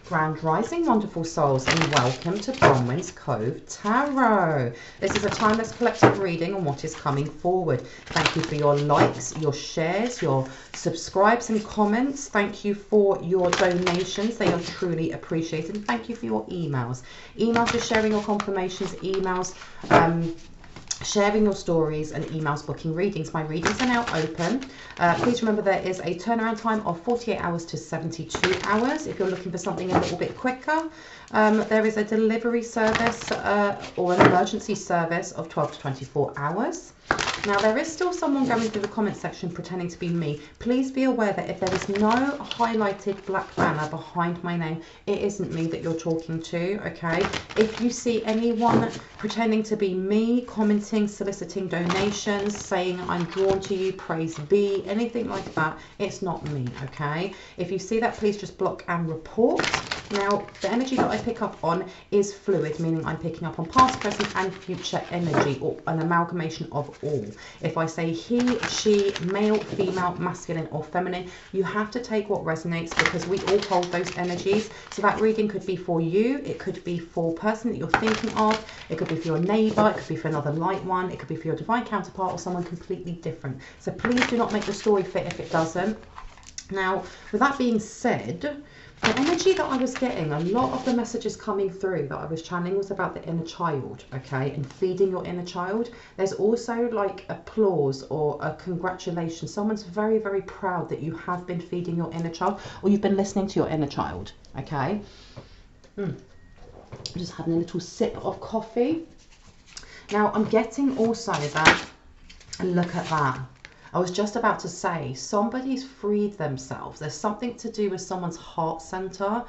Grand Rising, wonderful souls, and welcome to Bronwen's Cove Tarot. This is a timeless collective reading on what is coming forward. Thank you for your likes, your shares, your subscribes and comments. Thank you for your donations. They are truly appreciated. And thank you for your emails. Emails for sharing your confirmations, emails sharing your stories, and emails booking readings. My readings are now open. Please remember there is a turnaround time of 48 hours to 72 hours. If you're looking for something a little bit quicker, there is a delivery service or an emergency service of 12 to 24 hours. Now, there is still someone going through the comment section pretending to be me. Please be aware that if there is no highlighted black banner behind my name, it isn't me that you're talking to, okay? If you see anyone pretending to be me, commenting, soliciting donations, saying I'm drawn to you, praise be, anything like that, it's not me, okay? If you see that, please just block and report. Now, the energy that I pick up on is fluid, meaning I'm picking up on past, present and future energy, or an amalgamation of all. If I say he, she, male, female, masculine or feminine, you have to take what resonates, because we all hold those energies. So that reading could be for you, it could be for a person that you're thinking of, it could be for your neighbour, it could be for another light one, it could be for your divine counterpart or someone completely different. So please do not make the story fit if it doesn't. Now, with that being said, the energy that I was getting, a lot of the messages coming through that I was channeling was about the inner child, okay, and feeding your inner child. There's also like applause or a congratulation. Someone's very, very proud that you have been feeding your inner child, or you've been listening to your inner child, okay. Just having a little sip of coffee. Now, I'm getting also that, and look at that. I was just about to say, somebody's freed themselves. There's something to do with someone's heart center,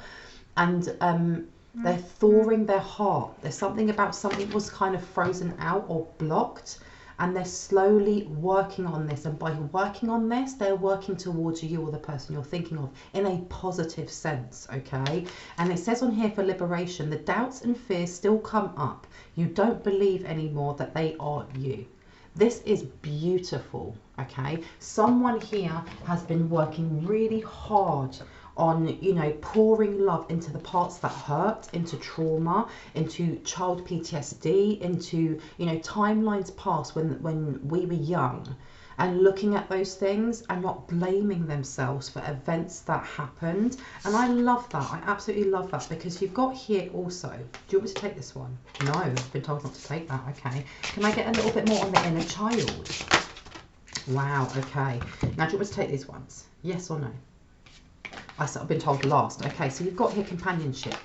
and they're thawing their heart. There's something about something was kind of frozen out or blocked, and they're slowly working on this. And by working on this, they're working towards you or the person you're thinking of in a positive sense, okay? And it says on here for liberation, the doubts and fears still come up. You don't believe anymore that they are you. This is beautiful, okay? Someone here has been working really hard on, you know, pouring love into the parts that hurt, into trauma, into child PTSD, into, you know, timelines past when we were young, and looking at those things and not blaming themselves for events that happened. And I love that. I absolutely love that, because you've got here also, do you want me to take this one? No, I've been told not to take that. Okay. Can I get a little bit more on the inner child? Wow. Okay. Now, do you want me to take these ones? Yes or no? I've been told last. Okay. So you've got here companionship.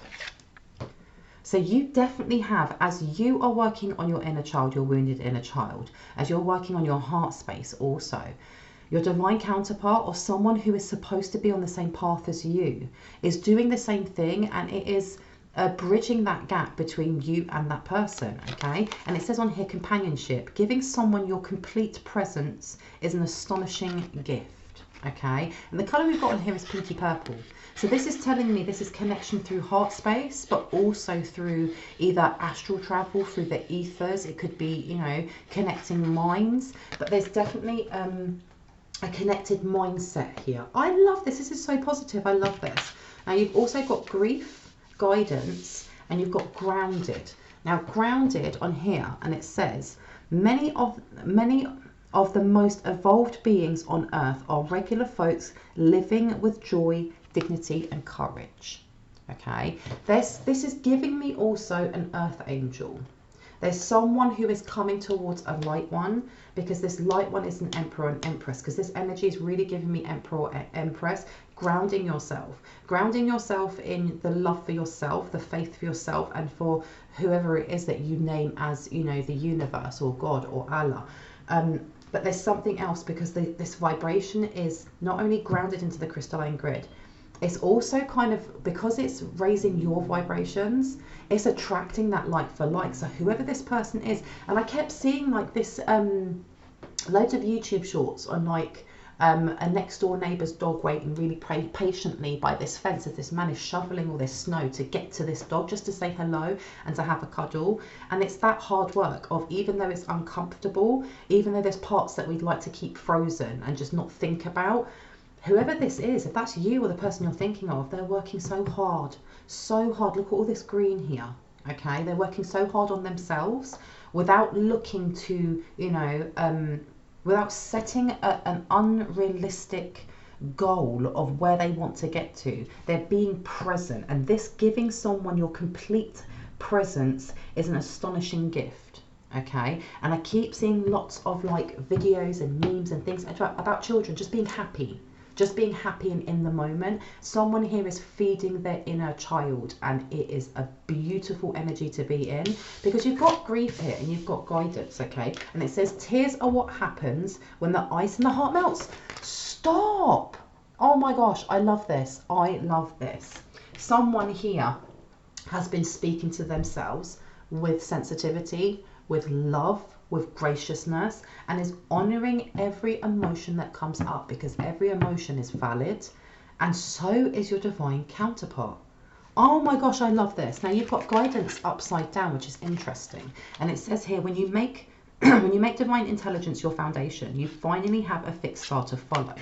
So you definitely have, as you are working on your inner child, your wounded inner child, as you're working on your heart space also, your divine counterpart or someone who is supposed to be on the same path as you is doing the same thing, and it is bridging that gap between you and that person, okay? And it says on here companionship, giving someone your complete presence is an astonishing gift, okay? And the colour we've got on here is pinky purple. So this is telling me this is connection through heart space, but also through either astral travel, through the ethers. It could be, you know, connecting minds, but there's definitely a connected mindset here. I love this. This is so positive. I love this. Now, you've also got grief, guidance, and you've got grounded. Now, grounded on here, and it says, many of the most evolved beings on earth are regular folks living with joy, dignity and courage, okay? This is giving me also an earth angel. There's someone who is coming towards a light one, because this light one is an emperor and empress, because this energy is really giving me emperor and empress. Grounding yourself in the love for yourself, the faith for yourself, and for whoever it is that you name as, you know, the universe or God or Allah. But there's something else, because this vibration is not only grounded into the crystalline grid, it's also kind of, because it's raising your vibrations, it's attracting that like for like. So whoever this person is, and I kept seeing like this, loads of YouTube shorts on like a next door neighbour's dog waiting really patiently by this fence as this man is shoveling all this snow to get to this dog just to say hello and to have a cuddle. And it's that hard work of, even though it's uncomfortable, even though there's parts that we'd like to keep frozen and just not think about, whoever this is, if that's you or the person you're thinking of, they're working so hard, so hard. Look at all this green here, okay? They're working so hard on themselves without looking to, you know, without setting an unrealistic goal of where they want to get to. They're being present, and this giving someone your complete presence is an astonishing gift. Okay, and I keep seeing lots of like videos and memes and things about children just being happy and in the moment. Someone here is feeding their inner child, and it is a beautiful energy to be in, because you've got grief here and you've got guidance. Okay, and it says tears are what happens when the ice in the heart melts. Stop. Oh my gosh, I love this. I love this. Someone here has been speaking to themselves with sensitivity, with love, with graciousness, and is honoring every emotion that comes up, because every emotion is valid, and so is your divine counterpart. Oh my gosh, I love this. Now you've got guidance upside down, which is interesting, and it says here, when you make when you make divine intelligence your foundation, you finally have a fixed star to follow.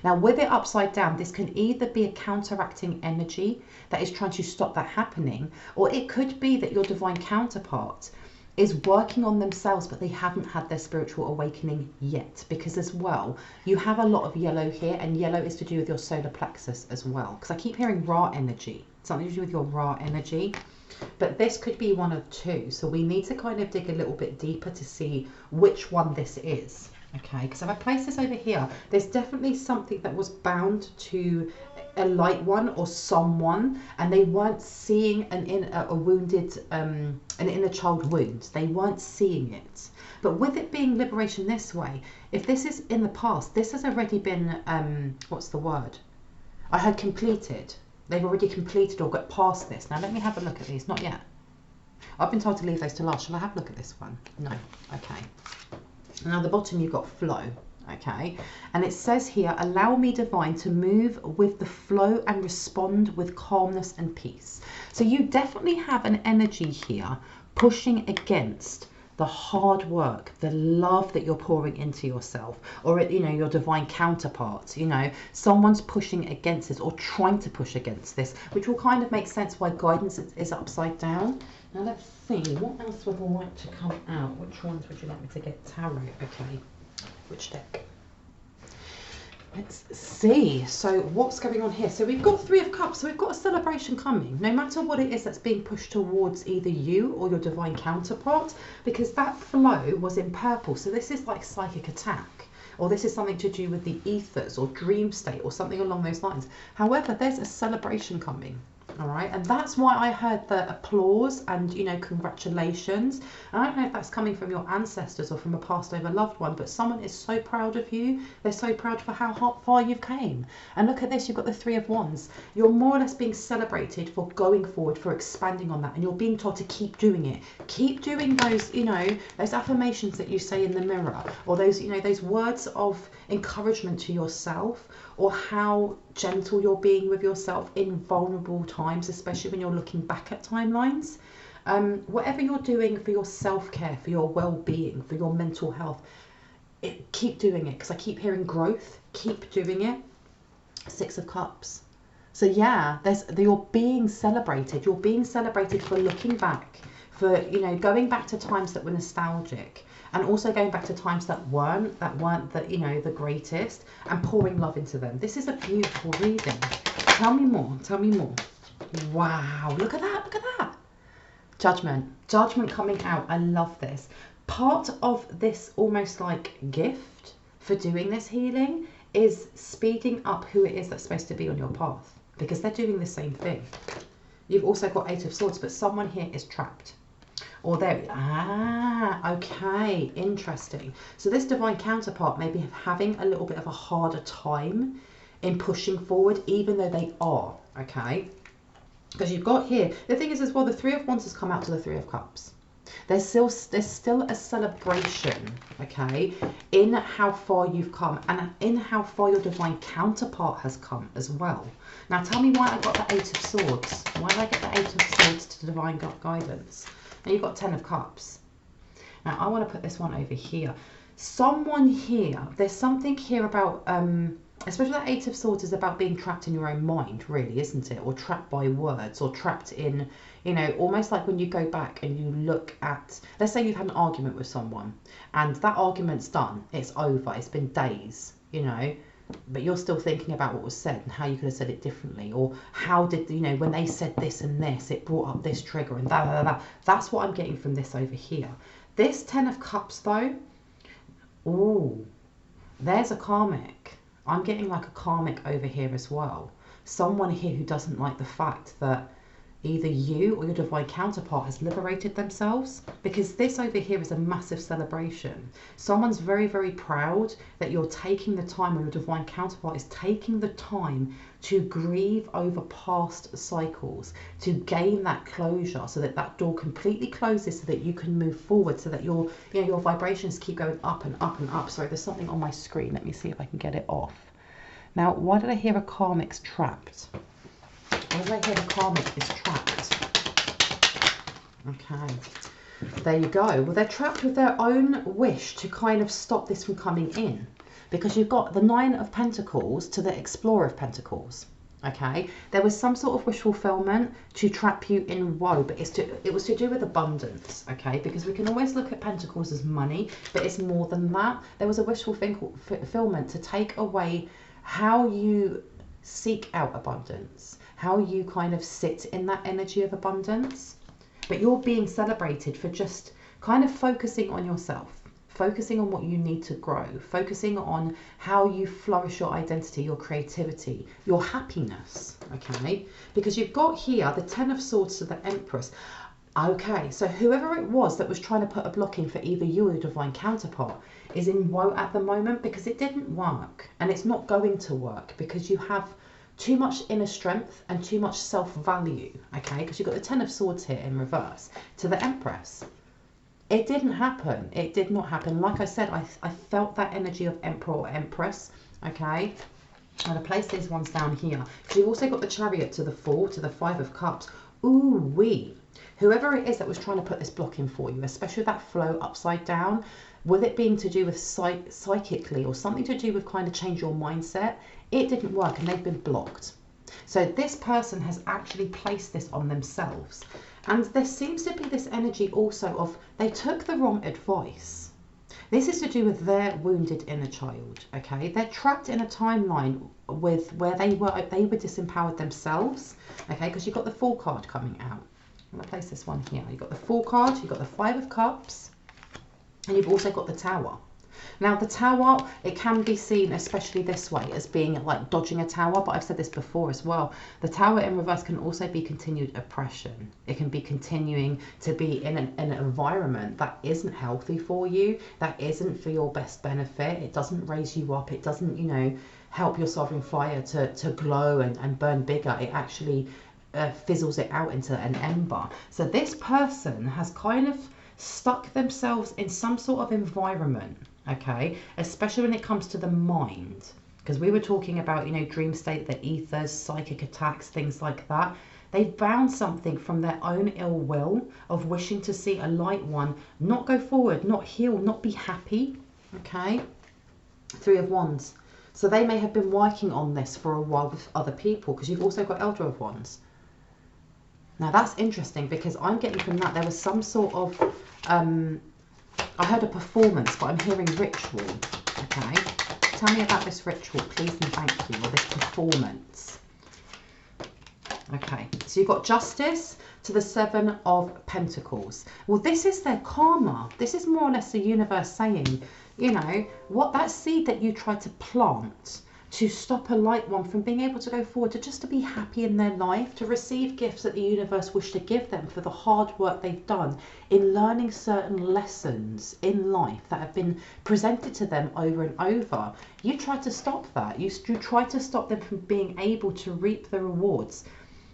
Now with it upside down, this can either be a counteracting energy that is trying to stop that happening, or it could be that your divine counterpart is working on themselves, but they haven't had their spiritual awakening yet, because as well, you have a lot of yellow here, and yellow is to do with your solar plexus as well, because I keep hearing Ra energy, something to do with your Ra energy, but this could be one of two, so we need to kind of dig a little bit deeper to see which one this is. Okay, because if I place this over here, there's definitely something that was bound to a light one or someone, and they weren't seeing a wounded, an inner child wound. They weren't seeing it. But with it being liberation this way, if this is in the past, this has already been, what's the word? I heard completed. They've already completed or got past this. Now let me have a look at these. Not yet. I've been told to leave those to last. Shall I have a look at this one? No. Okay. Now the bottom you've got flow, okay, and it says here, allow me divine to move with the flow and respond with calmness and peace. So you definitely have an energy here pushing against the hard work, the love that you're pouring into yourself, or, you know, your divine counterpart. You know, someone's pushing against this or trying to push against this, which will kind of make sense why guidance is upside down. Now let's see, what else would I like to come out? Which ones would you like me to get? Tarot, okay. Which deck? Let's see. So what's going on here? So we've got Three of Cups. So we've got a celebration coming, no matter what it is that's being pushed towards either you or your divine counterpart, because that flow was in purple. So this is like psychic attack, or this is something to do with the ethers or dream state or something along those lines. However, there's a celebration coming. All right, and that's why I heard the applause and, you know, congratulations. And I don't know if that's coming from your ancestors or from a passed over loved one, but someone is so proud of you. They're so proud for how far you've came. And look at this, you've got the Three of Wands. You're more or less being celebrated for going forward, for expanding on that, and you're being told to keep doing it. Keep doing those, you know, those affirmations that you say in the mirror, or those, you know, those words of encouragement to yourself, or how gentle you're being with yourself in vulnerable times, especially when you're looking back at timelines. Whatever you're doing for your self-care, for your well-being, for your mental health, keep doing it, because I keep hearing growth. Keep doing it. Six of Cups. So yeah, you're being celebrated. You're being celebrated for looking back, for, you know, going back to times that were nostalgic, and also going back to times that weren't the, you know, the greatest, and pouring love into them. This is a beautiful reading. Tell me more. Tell me more. Wow, look at that. Look at that. Judgment coming out. I love this. Part of this almost like gift for doing this healing is speeding up who it is that's supposed to be on your path, because they're doing the same thing. You've also got Eight of Swords, but someone here is trapped. Or there, okay, interesting. So this divine counterpart may be having a little bit of a harder time in pushing forward, even though they are, okay? Because you've got here, the thing is as well, the Three of Wands has come out to the Three of Cups. There's still a celebration, okay, in how far you've come and in how far your divine counterpart has come as well. Now tell me why I got the Eight of Swords. Why did I get the Eight of Swords to divine guidance? Now you've got Ten of Cups. Now I want to put this one over here. Someone here, there's something here about especially that Eight of Swords is about being trapped in your own mind, really, isn't it? Or trapped by words, or trapped in, you know, almost like when you go back and you look at, let's say you've had an argument with someone and that argument's done, it's over, it's been days, you know, but you're still thinking about what was said and how you could have said it differently, or how did, you know, when they said this and this, it brought up this trigger and that. That's what I'm getting from this over here. This Ten of Cups though, ooh, there's a karmic. I'm getting like a karmic over here as well. Someone here who doesn't like the fact that either you or your divine counterpart has liberated themselves, because this over here is a massive celebration. Someone's very, very proud that you're taking the time, or your divine counterpart is taking the time to grieve over past cycles, to gain that closure, so that that door completely closes, so that you can move forward, so that your, you know, your vibrations keep going up and up and up. Sorry, there's something on my screen. Let me see if I can get it off. Now, why did I hear a karmic's trapped? Why did I hear the karmic is trapped? Okay, there you go. Well, they're trapped with their own wish to kind of stop this from coming in, because you've got the Nine of Pentacles to the Explorer of Pentacles. Okay, there was some sort of wish fulfillment to trap you in woe, but it was to do with abundance. Okay, because we can always look at Pentacles as money, but it's more than that. There was a wish fulfillment to take away how you seek out abundance, how you kind of sit in that energy of abundance. But you're being celebrated for just kind of focusing on yourself, focusing on what you need to grow, focusing on how you flourish your identity, your creativity, your happiness, okay? Because you've got here the Ten of Swords to the Empress. Okay, so whoever it was that was trying to put a block in for either you or your divine counterpart is in woe at the moment, because it didn't work, and it's not going to work, because you have too much inner strength and too much self-value, okay? Because you've got the Ten of Swords here in reverse to the Empress. It didn't happen. It did not happen. Like I said, I felt that energy of Emperor or Empress, okay? I'm going to place these ones down here. So you've also got the Chariot to the Fool, to the Five of Cups. Ooh-wee. Whoever it is that was trying to put this block in for you, especially that flow upside down, with it being to do with psychically, or something to do with kind of change your mindset, it didn't work and they've been blocked. So this person has actually placed this on themselves. And there seems to be this energy also of they took the wrong advice. This is to do with their wounded inner child, okay? They're trapped in a timeline with where they were disempowered themselves, okay? Because you've got the Fool card coming out. I'm going to place this one here. You've got the Fool card, you've got the Five of Cups, and you've also got the Tower. Now the Tower, it can be seen, especially this way, as being like dodging a tower, but I've said this before as well. The Tower in reverse can also be continued oppression. It can be continuing to be in an environment that isn't healthy for you, that isn't for your best benefit. It doesn't raise you up. It doesn't, you know, help your sovereign fire to glow and burn bigger. It actually fizzles it out into an ember. So this person has kind of stuck themselves in some sort of environment, okay, especially when it comes to the mind, because we were talking about, you know, dream state, the ethers, psychic attacks, things like that. They've bound something from their own ill will of wishing to see a light one not go forward, not heal, not be happy, okay? Three of Wands. So they may have been working on this for a while with other people, because you've also got Elder of Wands. Now that's interesting, because I'm getting from that there was some sort of, I heard a performance, but I'm hearing ritual, okay? Tell me about this ritual, please and thank you, or this performance. Okay, so you've got Justice to the Seven of Pentacles. Well, this is their karma. This is more or less the universe saying, you know, what that seed that you tried to plant to stop a light one from being able to go forward, to just to be happy in their life, to receive gifts that the universe wished to give them for the hard work they've done in learning certain lessons in life that have been presented to them over and over. You tried to stop that. You tried to stop them from being able to reap the rewards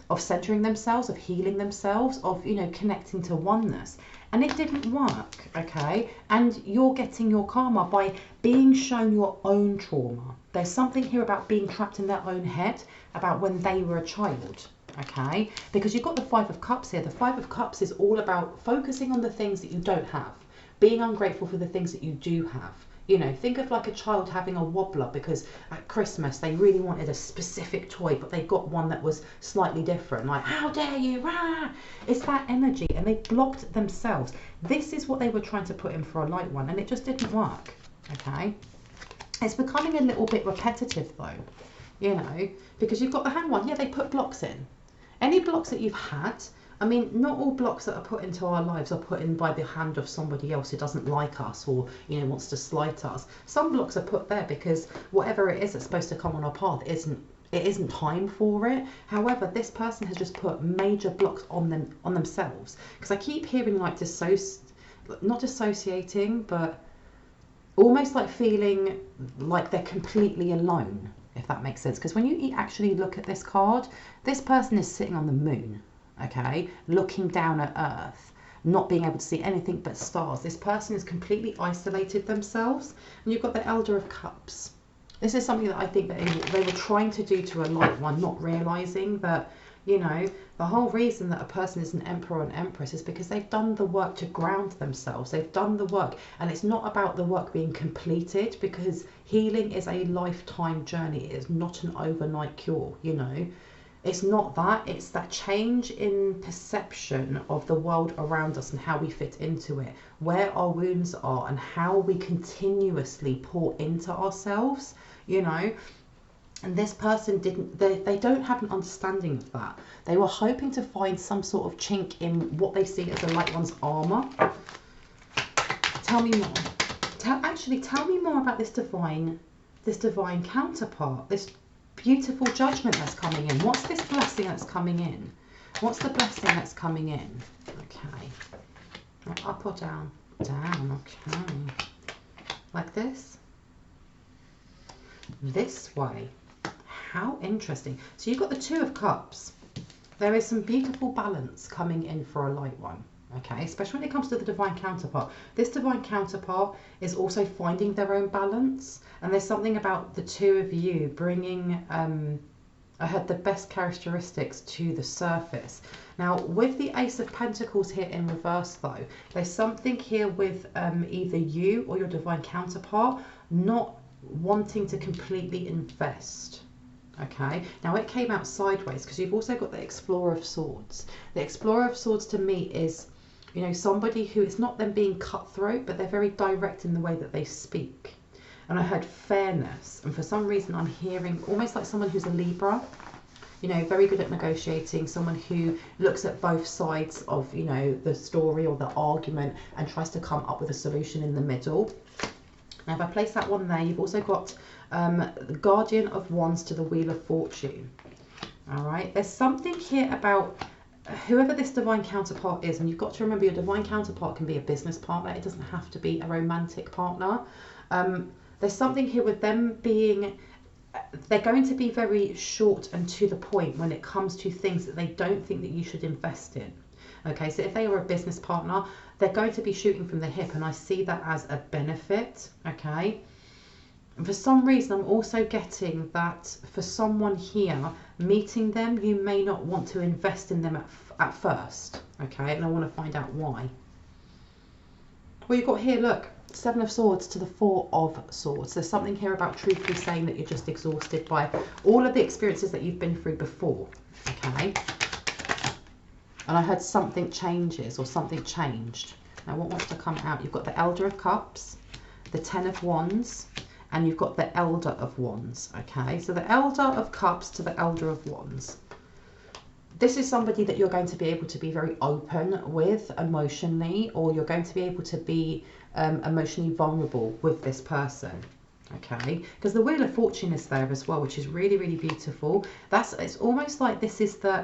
of centering themselves, of healing themselves, of, you know, connecting to oneness. And it didn't work, okay? And you're getting your karma by being shown your own trauma. There's something here about being trapped in their own head about when they were a child, okay? Because you've got the Five of Cups here. The Five of Cups is all about focusing on the things that you don't have, being ungrateful for the things that you do have, You know, think of like a child having a wobbler because at Christmas they really wanted a specific toy, but they got one that was slightly different. Like, how dare you? Rah! It's that energy, and they blocked themselves. This is what they were trying to put in for a light one, and it just didn't work. Okay, it's becoming a little bit repetitive though, you know, because you've got the hand one. Yeah, they put blocks in. Any blocks that you've had, I mean, not all blocks that are put into our lives are put in by the hand of somebody else who doesn't like us or, you know, wants to slight us. Some blocks are put there because whatever it is that's supposed to come on our path isn't time for it. However, this person has just put major blocks on themselves. Because I keep hearing like not dissociating, but almost like feeling like they're completely alone, if that makes sense. Because when you actually look at this card, this person is sitting on the moon. Okay, looking down at Earth, not being able to see anything but stars. This person has completely isolated themselves. And you've got the Elder of Cups. This is something that I think that they were trying to do to a light one, not realizing that, you know, the whole reason that a person is an emperor or an empress is because they've done the work to ground themselves. They've done the work, and it's not about the work being completed, because healing is a lifetime journey. It is not an overnight cure, you know. It's not that, it's that change in perception of the world around us and how we fit into it, where our wounds are and how we continuously pour into ourselves, you know. And this person they don't have an understanding of that. They were hoping to find some sort of chink in what they see as a light one's armor. Tell me more. Tell me more about this divine counterpart, this beautiful judgment that's coming in. What's this blessing that's coming in? What's the blessing that's coming in? Okay. Right, up or down? Down, okay. Like this? This way. How interesting. So you've got the Two of Cups. There is some beautiful balance coming in for a light one. Okay, especially when it comes to the divine counterpart. This divine counterpart is also finding their own balance, and there's something about the two of you bringing I had the best characteristics to the surface. Now with the Ace of Pentacles here in reverse though, there's something here with either you or your divine counterpart not wanting to completely invest. Okay, now it came out sideways because you've also got the Explorer of Swords. The Explorer of Swords to me is, you know, somebody who, it's not them being cutthroat, but they're very direct in the way that they speak. And I heard fairness, and for some reason I'm hearing almost like someone who's a Libra, you know, very good at negotiating, someone who looks at both sides of, you know, the story or the argument and tries to come up with a solution in the middle. Now if I place that one there, you've also got the Guardian of Wands to the Wheel of Fortune. All right, there's something here about whoever this divine counterpart is, and you've got to remember your divine counterpart can be a business partner. It doesn't have to be a romantic partner. There's something here with them being, they're going to be very short and to the point when it comes to things that they don't think that you should invest in. Okay, so if they were a business partner, they're going to be shooting from the hip, and I see that as a benefit. Okay, and for some reason I'm also getting that for someone here meeting them, you may not want to invest in them at first. Okay, and I want to find out why. Well, you've got here, look, Seven of Swords to the Four of Swords. There's something here about truthfully saying that you're just exhausted by all of the experiences that you've been through before. Okay, and I heard something changes or something changed. Now what wants to come out? You've got the Elder of Cups, the Ten of Wands, and you've got the Elder of Wands. Okay, so the Elder of Cups to the Elder of Wands. This is somebody that you're going to be able to be very open with emotionally, or you're going to be able to be emotionally vulnerable with this person. Okay, because the Wheel of Fortune is there as well, which is really, really beautiful. It's almost like this is the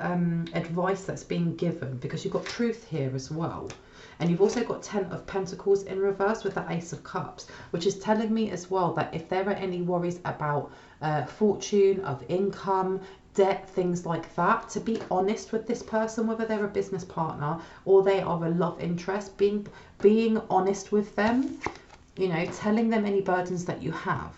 advice that's being given, because you've got truth here as well. And you've also got Ten of Pentacles in reverse with the Ace of Cups, which is telling me as well that if there are any worries about fortune, of income, debt, things like that, to be honest with this person, whether they're a business partner or they are a love interest, being honest with them, you know, telling them any burdens that you have.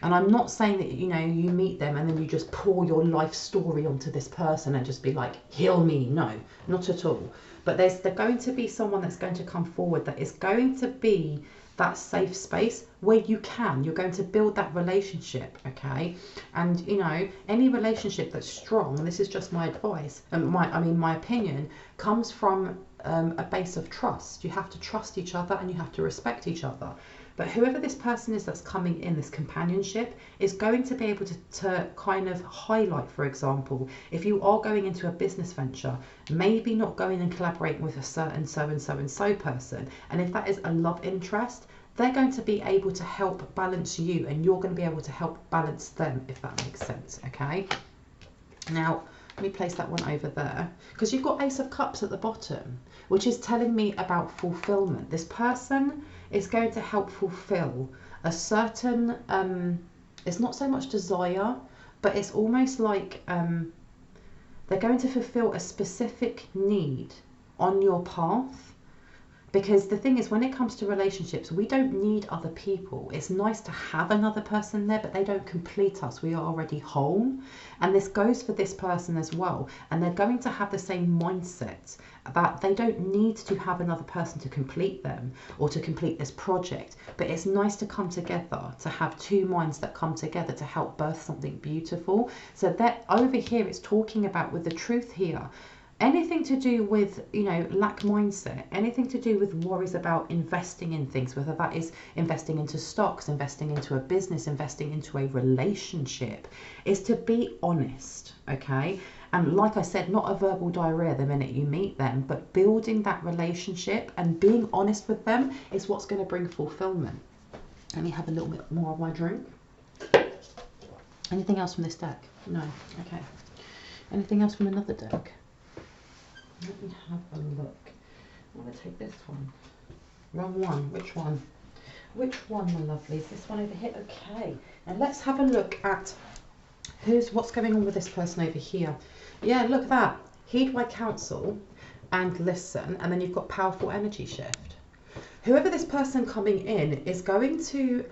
And I'm not saying that, you know, you meet them and then you just pour your life story onto this person and just be like, heal me. No, not at all. But there's going to be someone that's going to come forward that is going to be that safe space where you're going to build that relationship, okay? And you know, any relationship that's strong, this is just my advice, and my opinion, comes from a base of trust. You have to trust each other and you have to respect each other. But whoever this person is that's coming in, this companionship, is going to be able to kind of highlight, for example, if you are going into a business venture, maybe not going and collaborating with a certain so-and-so person. And if that is a love interest, they're going to be able to help balance you, and you're going to be able to help balance them, if that makes sense, okay? Now, let me place that one over there, because you've got Ace of Cups at the bottom, which is telling me about fulfillment. This person is going to help fulfill a certain, it's not so much desire, but it's almost like they're going to fulfill a specific need on your path. Because the thing is, when it comes to relationships, we don't need other people. It's nice to have another person there, but they don't complete us. We are already whole. And this goes for this person as well. And they're going to have the same mindset that they don't need to have another person to complete them or to complete this project. But it's nice to come together, to have two minds that come together to help birth something beautiful. So that over here, it's talking about, with the truth here, anything to do with, you know, lack mindset, anything to do with worries about investing in things, whether that is investing into stocks, investing into a business, investing into a relationship, is to be honest, okay? And like I said, not a verbal diarrhea the minute you meet them, but building that relationship and being honest with them is what's going to bring fulfillment. Let me have a little bit more of my drink. Anything else from this deck? No. Okay. Anything else from another deck? Let me have a look. I'm going to take this one. Wrong one. Which one? Which one, my lovely? Is this one over here? Okay. And let's have a look at what's going on with this person over here. Yeah, look at that. Heed my counsel and listen. And then you've got powerful energy shift. Whoever this person coming in is going to,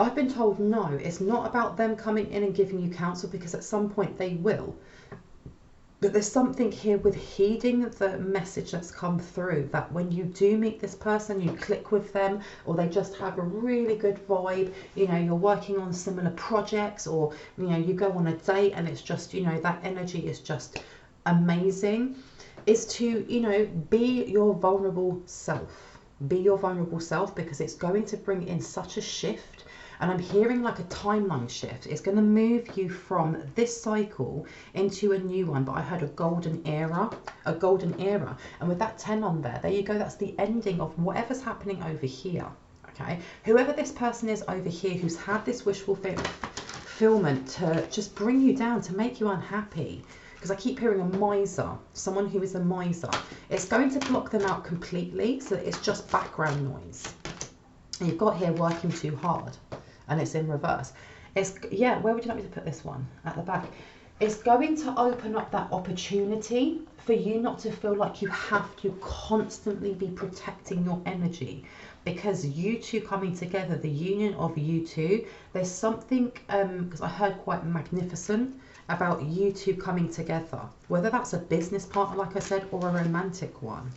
I've been told no, it's not about them coming in and giving you counsel, because at some point they will. But there's something here with heeding the message that's come through, that when you do meet this person, you click with them, or they just have a really good vibe, you know, you're working on similar projects, or, you know, you go on a date and it's just, you know, that energy is just amazing, is to, you know, be your vulnerable self. Be your vulnerable self, because it's going to bring in such a shift. And I'm hearing like a timeline shift. It's going to move you from this cycle into a new one. But I heard a golden era, a golden era. And with that 10 on there you go. That's the ending of whatever's happening over here. Okay. Whoever this person is over here who's had this wish fulfillment to just bring you down, to make you unhappy. Because I keep hearing a miser, someone who is a miser. It's going to block them out completely. So it's just background noise. And you've got here working too hard. And it's in reverse. It's, yeah, where would you like me to put this one? At the back. It's going to open up that opportunity for you not to feel like you have to constantly be protecting your energy, because you two coming together, the union of you two, there's something, because I heard quite magnificent about you two coming together, whether that's a business partner, like I said, or a romantic one.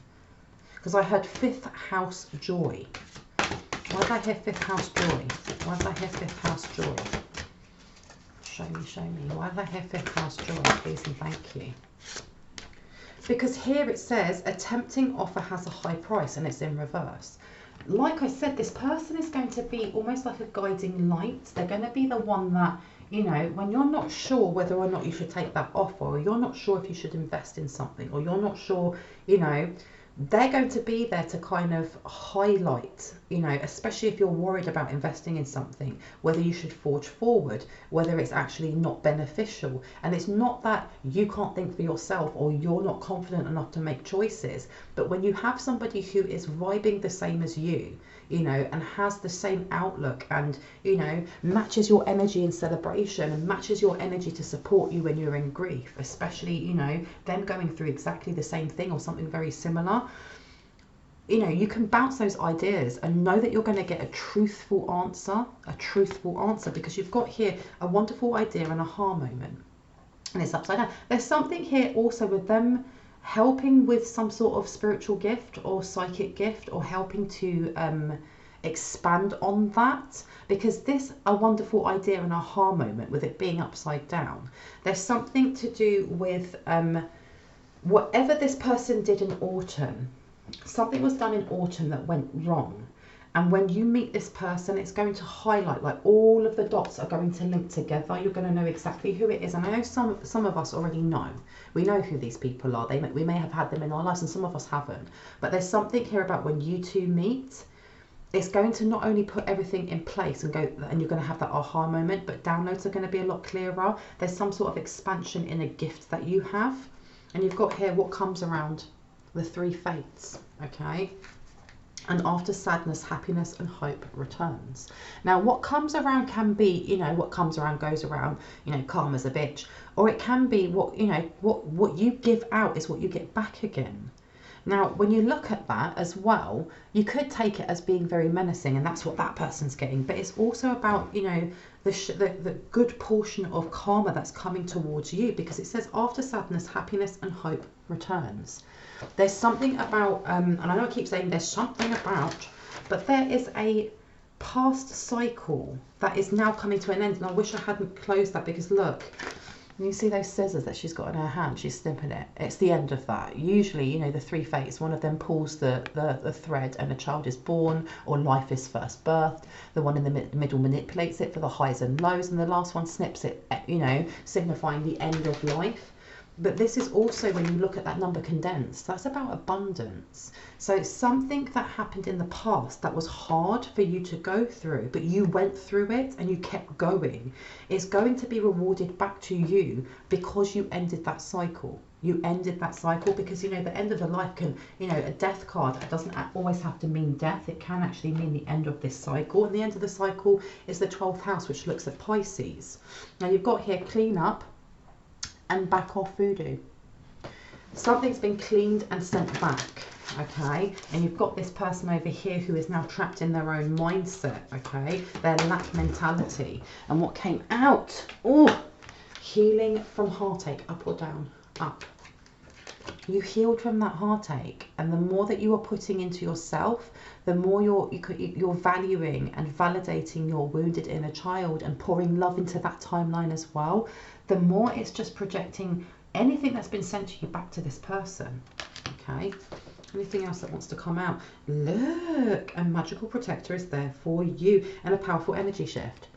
Because I heard 5th house joy. Why did I hear 5th house joy? Why did I hear 5th house joy? Show me, show me. Why did I hear 5th house joy? Please and thank you. Because here it says, a tempting offer has a high price, and it's in reverse. Like I said, this person is going to be almost like a guiding light. They're going to be the one that, you know, when you're not sure whether or not you should take that offer, or you're not sure if you should invest in something, or you're not sure, you know, they're going to be there to kind of highlight, you know, especially if you're worried about investing in something, whether you should forge forward, whether it's actually not beneficial. And it's not that you can't think for yourself or you're not confident enough to make choices, but when you have somebody who is vibing the same as you, you know, and has the same outlook and, you know, matches your energy in celebration and matches your energy to support you when you're in grief, especially, you know, them going through exactly the same thing or something very similar, you know, you can bounce those ideas and know that you're going to get a truthful answer, because you've got here a wonderful idea and a aha moment, and it's upside down. There's something here also with them helping with some sort of spiritual gift or psychic gift, or helping to expand on that, because this a wonderful idea, an aha moment with it being upside down. There's something to do with whatever this person did in autumn. Something was done in autumn that went wrong. And when you meet this person, it's going to highlight, like all of the dots are going to link together. You're going to know exactly who it is. And I know some of us already know. We know who these people are. We may have had them in our lives, and some of us haven't. But there's something here about when you two meet, it's going to not only put everything in place and you're going to have that aha moment, but downloads are going to be a lot clearer. There's some sort of expansion in a gift that you have. And you've got here what comes around the 3 fates, okay? And after sadness, happiness and hope returns. Now, what comes around can be, you know, what comes around goes around, you know, karma's a bitch. Or it can be what, you know, what you give out is what you get back again. Now, when you look at that as well, you could take it as being very menacing, and that's what that person's getting. But it's also about, you know, the good portion of karma that's coming towards you, because it says after sadness, happiness and hope returns. There's something about, and I know I keep saying there's something about, but there is a past cycle that is now coming to an end. And I wish I hadn't closed that, because look, you see those scissors that she's got in her hand, she's snipping it. It's the end of that. Usually, you know, the 3 fates, one of them pulls the thread and a child is born, or life is first birthed. The one in the middle manipulates it for the highs and lows, and the last one snips it, you know, signifying the end of life. But this is also, when you look at that number condensed, that's about abundance. So something that happened in the past that was hard for you to go through, but you went through it and you kept going, is going to be rewarded back to you because you ended that cycle. You ended that cycle because, you know, the end of the life can, you know, a death card doesn't always have to mean death. It can actually mean the end of this cycle. And the end of the cycle is the 12th house, which looks at Pisces. Now you've got here clean up and back off voodoo. Something's been cleaned and sent back, okay? And you've got this person over here who is now trapped in their own mindset, okay? Their lack mentality. And what came out? Oh, healing from heartache, up or down? Up. You healed from that heartache, and the more that you are putting into yourself, the more you're valuing and validating your wounded inner child and pouring love into that timeline as well, the more it's just projecting anything that's been sent to you back to this person, okay? Anything else that wants to come out? Look, a magical protector is there for you, and a powerful energy shift.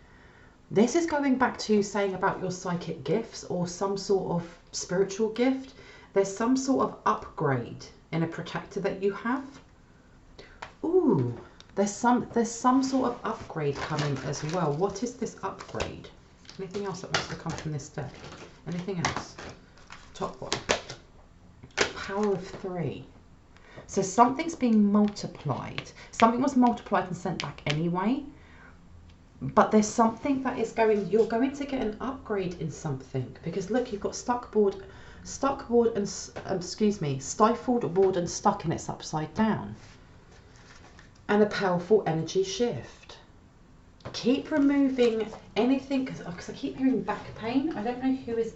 This is going back to saying about your psychic gifts or some sort of spiritual gift. There's some sort of upgrade in a protector that you have. Ooh, there's some sort of upgrade coming as well. What is this upgrade? Anything else that wants to come from this deck? Anything else? Top one. Power of 3. So something's being multiplied. Something was multiplied and sent back anyway. But there's something that is you're going to get an upgrade in something. Because look, you've got stifled board and stuck, and it's upside down. And a powerful energy shift. Keep removing anything, because I keep hearing back pain. I don't know who is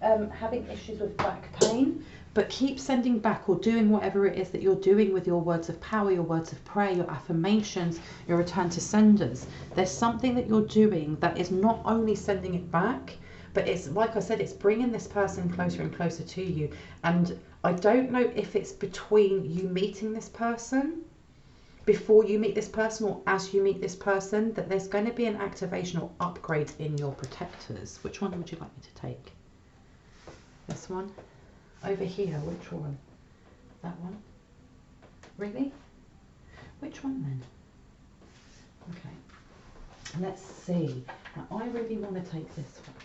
having issues with back pain, but keep sending back or doing whatever it is that you're doing with your words of power, your words of prayer, your affirmations, your return to senders. There's something that you're doing that is not only sending it back, but it's, like I said, it's bringing this person closer and closer to you. And I don't know if it's between you meeting this person, before you meet this person, or as you meet this person, that there's going to be an activation or upgrade in your protectors. Which one would you like me to take? This one? Over here, which one? That one? Really? Which one then? Okay. Let's see. Now, I really want to take this one.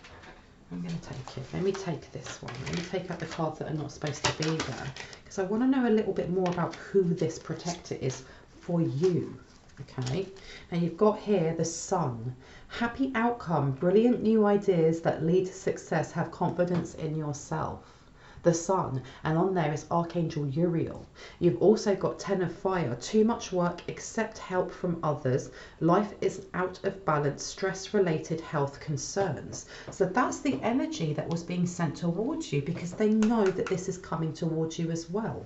I'm going to take it. Let me take this one. Let me take out the cards that are not supposed to be there, because I want to know a little bit more about who this protector is for you. Okay, now you've got here the Sun. Happy outcome, brilliant new ideas that lead to success, have confidence in yourself. The Sun, and on there is Archangel Uriel. You've also got 10 of Fire, too much work, accept help from others, life is out of balance, stress related health concerns. So that's the energy that was being sent towards you, because they know that this is coming towards you as well.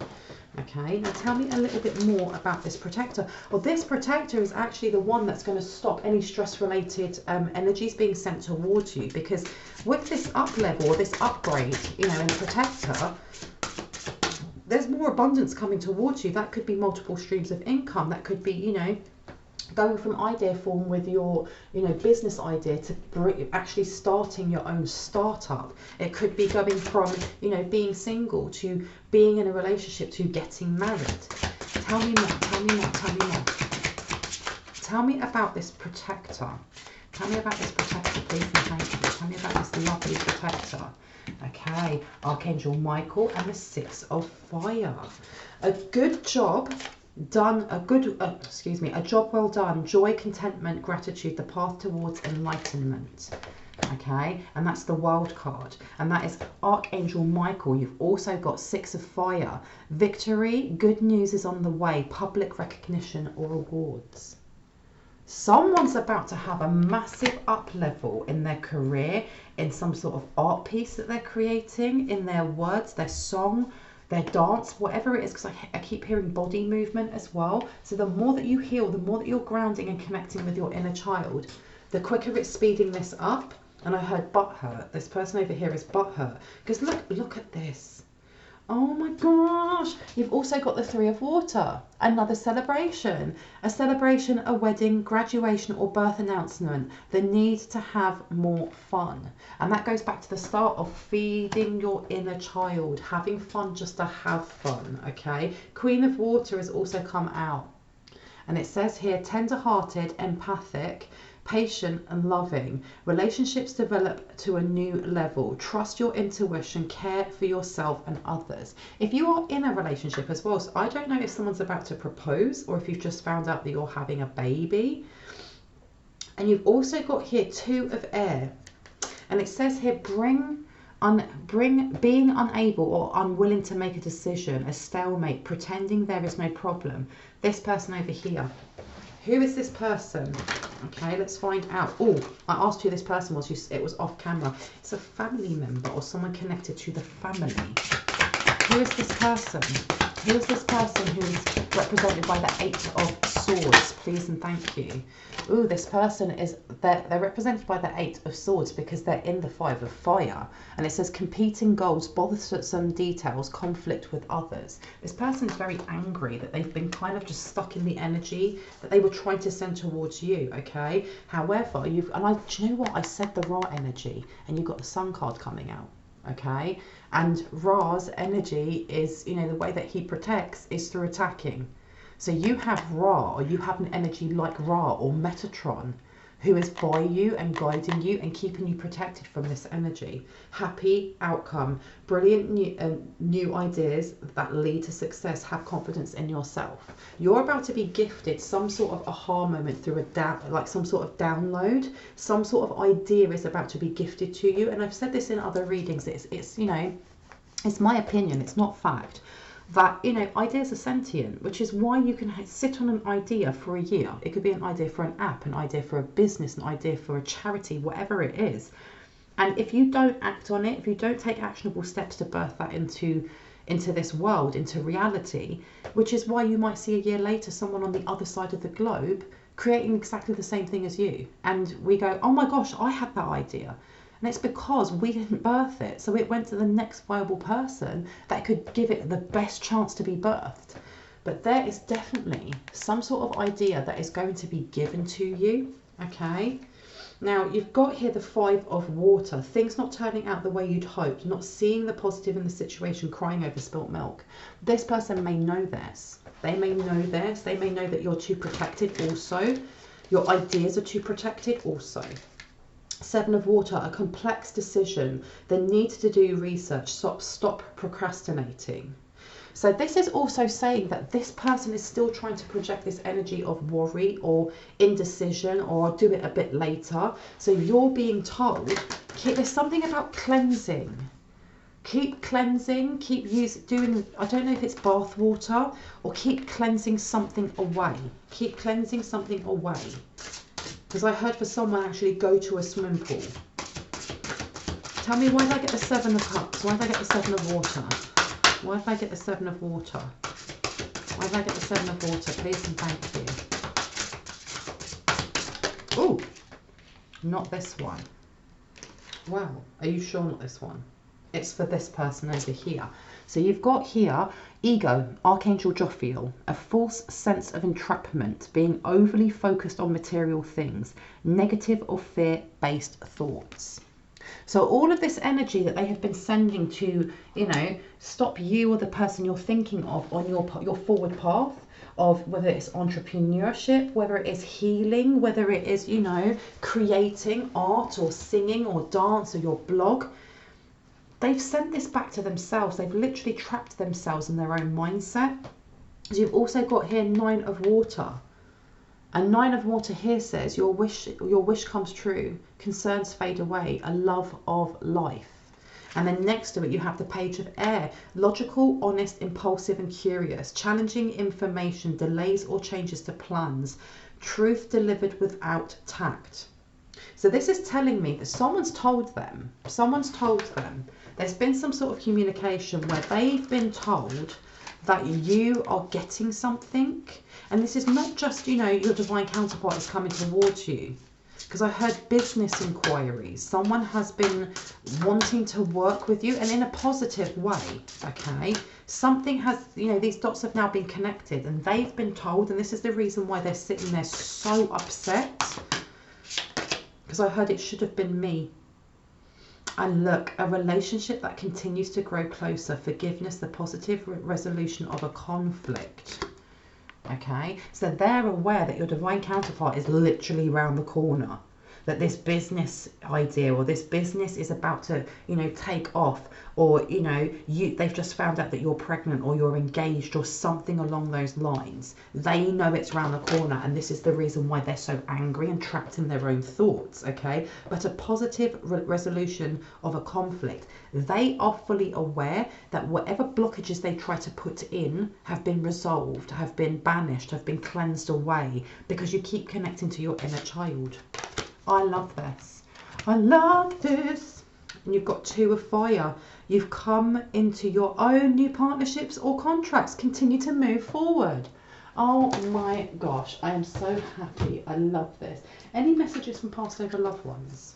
Okay, now tell me a little bit more about this protector. Well, this protector is actually the one that's going to stop any stress-related energies being sent towards you, because with this up level, or this upgrade, you know, in the protector, there's more abundance coming towards you. That could be multiple streams of income. That could be, you know, going from idea form with your, you know, business idea to actually starting your own startup. It could be going from, you know, being single to being in a relationship to getting married. Tell me more, tell me more, tell me more. Tell me about this protector. Tell me about this protector, please and thank you. Tell me about this lovely protector. Okay, Archangel Michael and the Six of Fire. A good job done, a job well done, joy, contentment, gratitude, the path towards enlightenment. Okay, and that's the World card, and that is Archangel Michael. You've also got Six of Fire, victory, good news is on the way, public recognition or awards. Someone's about to have a massive up level in their career, in some sort of art piece that they're creating, in their words, their song, their dance, whatever it is, because I keep hearing body movement as well. So the more that you heal, the more that you're grounding and connecting with your inner child, the quicker it's speeding this up. And I heard butthurt. This person over here is butthurt. Because look at this. Oh my gosh. You've also got the Three of Water. Another celebration. A celebration, a wedding, graduation or birth announcement. The need to have more fun. And that goes back to the start of feeding your inner child. Having fun just to have fun. Okay. Queen of Water has also come out. And it says here, tender-hearted, empathic, patient and loving. Relationships develop to a new level. Trust your intuition, care for yourself and others. If you are in a relationship as well, so I don't know if someone's about to propose or if you've just found out that you're having a baby. And you've also got here Two of Air. And it says here, being unable or unwilling to make a decision, a stalemate, pretending there is no problem. This person over here. Who is this person? Okay, let's find out. Oh, I asked who this person was. It was off camera. It's a family member or someone connected to the family. Who is this person? Who is this person who is represented by the Eight of Swords? Please and thank you. Ooh, this person is, they're represented by the Eight of Swords because they're in the Five of Fire. And it says competing goals, bothersome details, conflict with others. This person is very angry that they've been kind of just stuck in the energy that they were trying to send towards you, okay? However, do you know what? I said the Ra energy and you got the Sun card coming out, okay? And Ra's energy is, you know, the way that he protects is through attacking. So you have Ra, or you have an energy like Ra or Metatron, who is by you and guiding you and keeping you protected from this energy. Happy outcome, brilliant new ideas that lead to success. Have confidence in yourself. You're about to be gifted some sort of aha moment through some sort of download. Some sort of idea is about to be gifted to you. And I've said this in other readings. It's you know, it's my opinion. It's not fact. That, you know, ideas are sentient, which is why you can sit on an idea for a year. It could be an idea for an app, an idea for a business, an idea for a charity, whatever it is. And if you don't act on it, if you don't take actionable steps to birth that into this world, into reality, which is why you might see a year later someone on the other side of the globe creating exactly the same thing as you. And we go, oh my gosh, I had that idea. And it's because we didn't birth it. So it went to the next viable person that could give it the best chance to be birthed. But there is definitely some sort of idea that is going to be given to you, okay? Now, you've got here the Five of Water. Things not turning out the way you'd hoped, not seeing the positive in the situation, crying over spilt milk. This person may know this. They may know this. They may know that you're too protected also. Your ideas are too protected also. Seven of Water, a complex decision, the need to do research, stop procrastinating. So this is also saying that this person is still trying to project this energy of worry or indecision, or I'll do it a bit later. So you're being told, there's something about cleansing. Keep cleansing, keep doing, I don't know if it's bath water, or keep cleansing something away. Keep cleansing something away. Because I heard for someone actually go to a swimming pool. Tell me, why did I get the Seven of Cups? Why did I get the Seven of Water? Why did I get the 7 of water? Why did I get the 7 of water? Please and thank you. Oh, not this one. Wow, are you sure not this one? It's for this person over here. So you've got here, ego, Archangel Jophiel, a false sense of entrapment, being overly focused on material things, negative or fear-based thoughts. So all of this energy that they have been sending to, you know, stop you or the person you're thinking of on your forward path, of whether it's entrepreneurship, whether it is healing, whether it is, you know, creating art or singing or dance or your blog. They've sent this back to themselves. They've literally trapped themselves in their own mindset. So you've also got here 9 of water. And 9 of water here says your wish comes true, concerns fade away, a love of life. And then next to it you have the page of air, logical, honest, impulsive and curious, challenging information, delays or changes to plans, truth delivered without tact. So this is telling me that someone's told them, there's been some sort of communication where they've been told that you are getting something. And this is not just, you know, your divine counterpart is coming towards you. Because I heard business inquiries. Someone has been wanting to work with you and in a positive way, okay? Something has, you know, these dots have now been connected and they've been told, and this is the reason why they're sitting there so upset. Because I heard it should have been me. And look, a relationship that continues to grow closer, forgiveness, the positive resolution of a conflict. Okay, so they're aware that your divine counterpart is literally around the corner, that this business idea or this business is about to, you know, take off, or, you know, they've just found out that you're pregnant or you're engaged or something along those lines. They know it's around the corner, and this is the reason why they're so angry and trapped in their own thoughts, okay? But a positive resolution of a conflict. They are fully aware that whatever blockages they try to put in have been resolved, have been banished, have been cleansed away, because you keep connecting to your inner child. I love this. I love this. And you've got 2 of fire. You've come into your own new partnerships or contracts. Continue to move forward. Oh my gosh, I am so happy. I love this. Any messages from past over loved ones?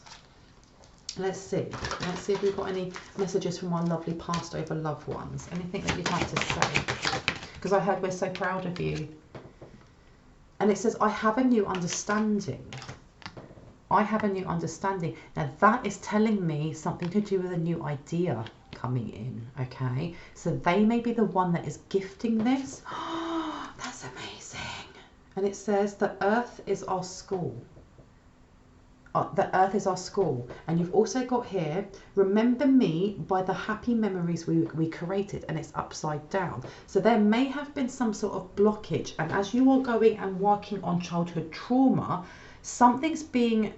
Let's see. Let's see if we've got any messages from our lovely past over loved ones. Anything that you'd like to say? Because I heard we're so proud of you. And it says, I have a new understanding. I have a new understanding. Now that is telling me something to do with a new idea coming in, okay? So they may be the one that is gifting this. Oh, that's amazing. And it says the earth is our school. The earth is our school. And you've also got here, remember me by the happy memories we created, and it's upside down. So there may have been some sort of blockage, and as you are going and working on childhood trauma, something's being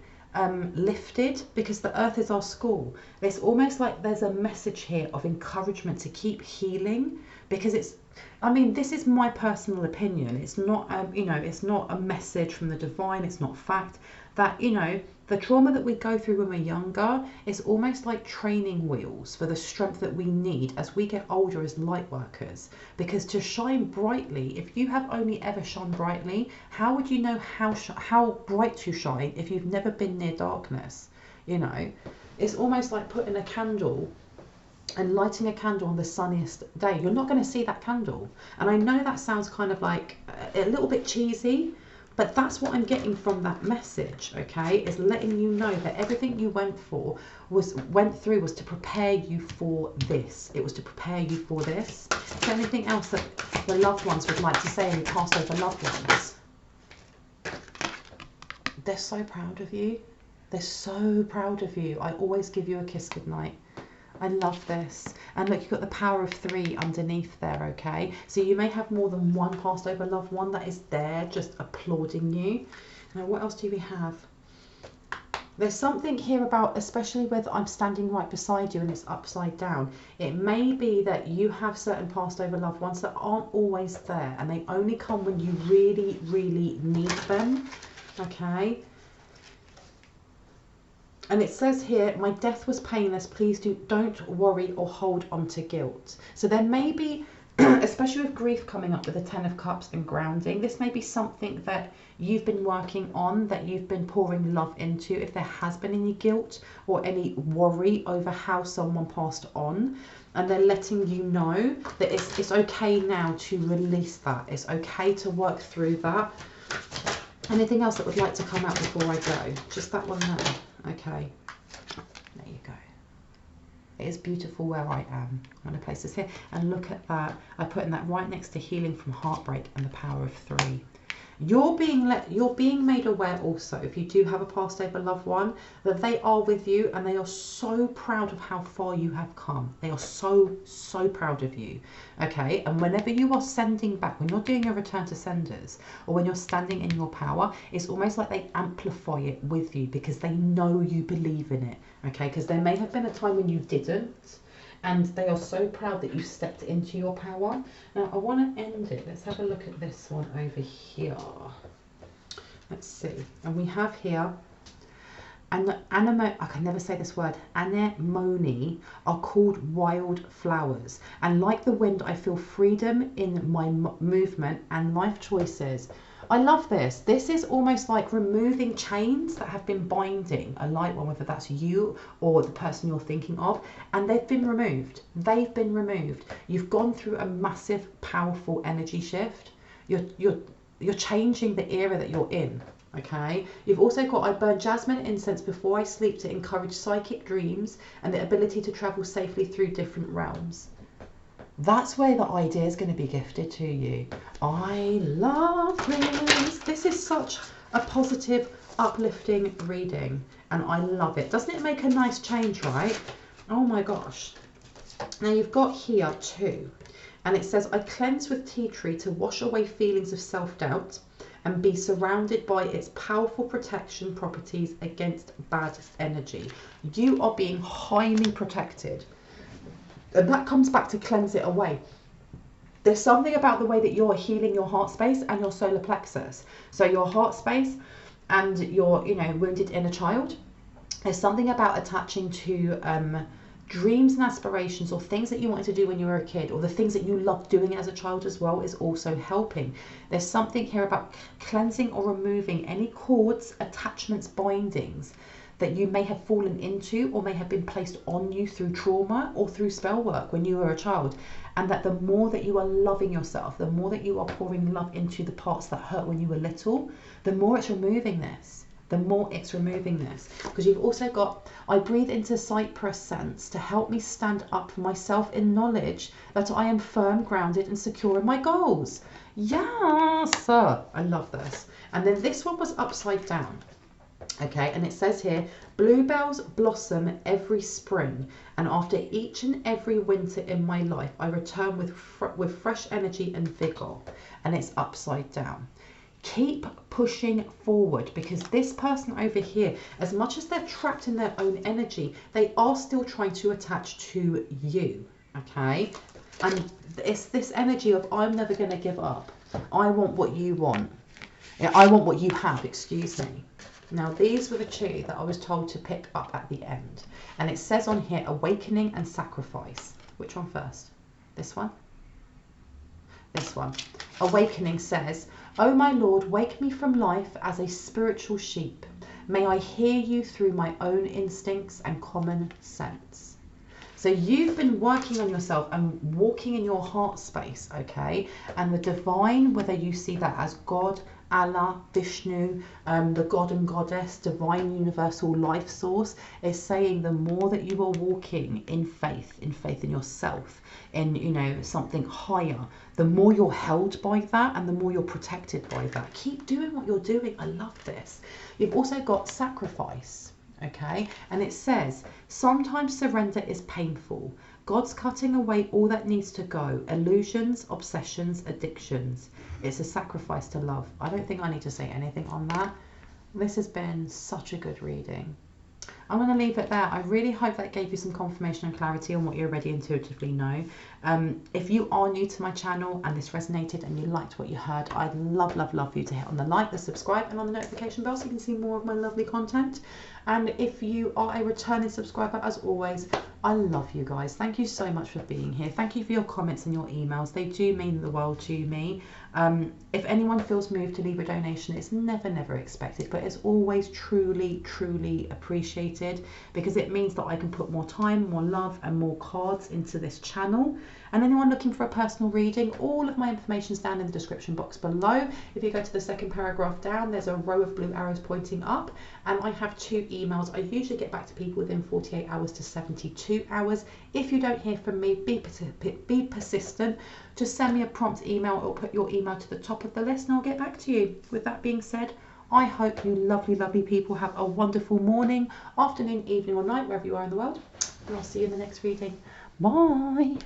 lifted, because the earth is our school. It's almost like there's a message here of encouragement to keep healing, because it's, I mean, this is my personal opinion. It's not, you know, it's not a message from the divine. It's not fact. That, you know, the trauma that we go through when we're younger is almost like training wheels for the strength that we need as we get older as light workers. Because to shine brightly, if you have only ever shone brightly, how would you know how bright to shine if you've never been near darkness? You know, it's almost like putting a candle and lighting a candle on the sunniest day. You're not going to see that candle. And I know that sounds kind of like a little bit cheesy, but that's what I'm getting from that message, okay? Is letting you know that everything you went through was to prepare you for this. It was to prepare you for this. Is there anything else that the loved ones would like to say, any past over loved ones? They're so proud of you. They're so proud of you. I always give you a kiss goodnight. I love this. And look, you've got the power of 3 underneath there, okay? So you may have more than one passed over loved one that is there just applauding you. Now, what else do we have? There's something here about, especially where I'm standing right beside you and it's upside down. It may be that you have certain passed over loved ones that aren't always there, and they only come when you really, really need them, okay? And it says here, my death was painless. Please don't worry or hold on to guilt. So there may be, especially with grief coming up with the 10 of Cups and grounding, this may be something that you've been working on, that you've been pouring love into. If there has been any guilt or any worry over how someone passed on, and they're letting you know that it's okay now to release that. It's okay to work through that. Anything else that would like to come out before I go? Just that one there. Okay. There you go. It is beautiful where I am. I'm going to place this here. And look at that. I put in that right next to healing from heartbreak and the power of 3. You're being made aware also, if you do have a passed over loved one, that they are with you and they are so proud of how far you have come. They are so proud of you. Okay, and whenever you are sending back, when you're doing your return to senders, or when you're standing in your power, it's almost like they amplify it with you because they know you believe in it. Okay, because there may have been a time when you didn't, and they are so proud that you stepped into your power. Now, I want to end it. Let's have a look at this one over here. Let's see. And we have here, and I can never say this word, anemone are called wild flowers. And like the wind, I feel freedom in my movement and life choices. I love this. This is almost like removing chains that have been binding a light one, whether that's you or the person you're thinking of, and they've been removed. They've been removed. You've gone through a massive, powerful energy shift. You're changing the era that you're in. Okay. You've also got, I burn jasmine incense before I sleep to encourage psychic dreams and the ability to travel safely through different realms. That's where the idea is going to be gifted to you. I love this. This is such a positive, uplifting reading, and I love it. Doesn't it make a nice change, right? Oh my gosh. Now you've got here too, and it says, I cleanse with tea tree to wash away feelings of self-doubt and be surrounded by its powerful protection properties against bad energy. You are being highly protected. And that comes back to cleanse it away. There's something about the way that you're healing your heart space and your solar plexus. So your heart space and your, wounded inner child. There's something about attaching to dreams and aspirations, or things that you wanted to do when you were a kid, or the things that you loved doing as a child as well, is also helping. There's something here about cleansing or removing any cords, attachments, bindings that you may have fallen into or may have been placed on you through trauma or through spell work when you were a child. And that the more that you are loving yourself, the more that you are pouring love into the parts that hurt when you were little, the more it's removing this. The more it's removing this. Because you've also got, I breathe into cypress scents to help me stand up for myself in knowledge that I am firm, grounded and secure in my goals. Yes, I love this. And then this one was upside down. Okay, and it says here, bluebells blossom every spring, and after each and every winter in my life, I return with fresh energy and vigor. And it's upside down. Keep pushing forward, because this person over here, as much as they're trapped in their own energy, they are still trying to attach to you. Okay, and it's this energy of, I'm never going to give up. I want what you want. I want what you have, excuse me. Now, these were the two that I was told to pick up at the end. And it says on here, awakening and sacrifice. Which one first? This one? This one. Awakening says, oh my Lord, wake me from life as a spiritual sheep. May I hear you through my own instincts and common sense. So you've been working on yourself and walking in your heart space, okay? And the divine, whether you see that as God, Allah, Vishnu, the God and Goddess, divine universal life source, is saying the more that you are walking in faith in yourself, in something higher, the more you're held by that and the more you're protected by that. Keep doing what you're doing. I love this. You've also got sacrifice, okay? And it says, sometimes surrender is painful. God's cutting away all that needs to go. Illusions, obsessions, addictions. It's a sacrifice to love. I don't think I need to say anything on that. This has been such a good reading. I'm going to leave it there. I really hope that gave you some confirmation and clarity on what you already intuitively know. If you are new to my channel and this resonated and you liked what you heard, I'd love for you to hit on the like, the subscribe and on the notification bell so you can see more of my lovely content. And if you are a returning subscriber, as always, I love you guys. Thank you so much for being here. Thank you for your comments and your emails. They do mean the world to me. If anyone feels moved to leave a donation, it's never expected, but it's always truly appreciated, because it means that I can put more time, more love and more cards into this channel. And anyone looking for a personal reading, all of my information is down in the description box below. If you go to the second paragraph down, there's a row of blue arrows pointing up, and I have 2 emails. I usually get back to people within 48 hours to 72 hours. If you don't hear from me, be persistent. Just send me a prompt email or put your email to the top of the list and I'll get back to you. With that being said, I hope you lovely people have a wonderful morning, afternoon, evening or night, wherever you are in the world. And I'll see you in the next reading. Bye.